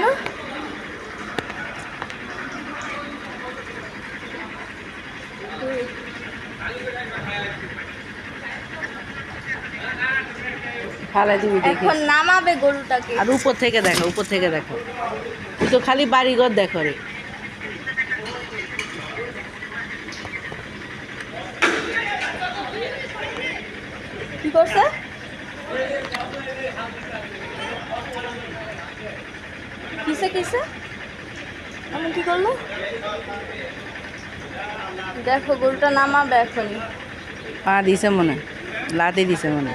না ফালাই দিবি এখন নামাবে গরুটাকে। আর উপর থেকে দেখো, উপর থেকে দেখো, তুই তো খালি বাড়িঘর দেখো রে। কি করছে? কিসে কিসে এমন কি করলো? দেখো গরুটা নামাবে এখনই। পা দিছে মনে, লাতে দিছে মনে।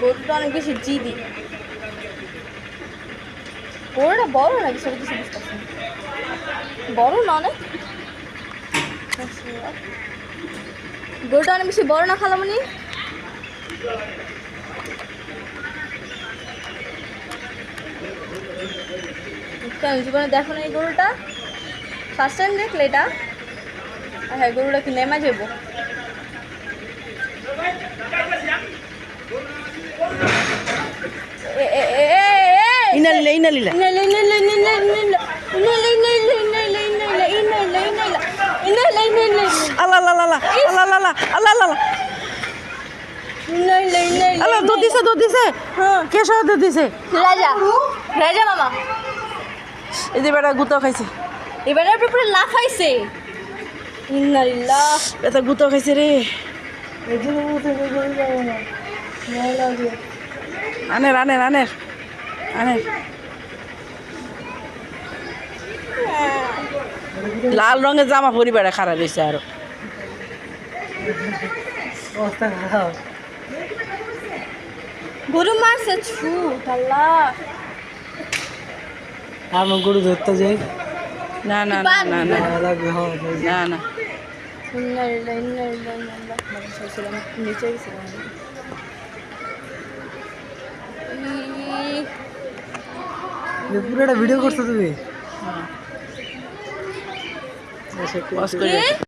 গরুটা অনেক বেশি জিদি। গরুটা বড় নাকি সব কিছু বুঝতে পারছি না। বড় না অনেক। গরুটা অনেক বেশি বড় না খালামণি? কেন জীবনে দেখো না এই গরুটা? ফার্স্ট টাইম দেখলে এটা? হ্যাঁ, গরুটা কি নেমা যাবো? ইনালিলা ইনালিলা আল্লাহ আল্লাহ আল্লাহ আল্লাহ আল্লাহ আল্লাহ আল্লাহ আল্লাহ দুধ দিছে, দুধ দিছে। কে সহ দুধ দিছে? রাজা, রাজা মামা। এই যে বেটা গুতো খাইছে, এবারে পুরো লাফাইছে। ইন্নালিল্লাহ, এটা গুতো খাইছে রে। আনের আনের আনের আনের লাল রঙের জামা পরি বেড়া খারাপ হয়েছে আরো। গরু মারছে ছু আল্লাহ। আমি গরু ধরতে যাই। না না না না না না না ইন্নালিল্লাহ ইন্নালিল্লাহ ইন্নালিল্লাহ। নিচে গেছিলাম। পুরোটা ভিডিও করছো তুমি? বস করে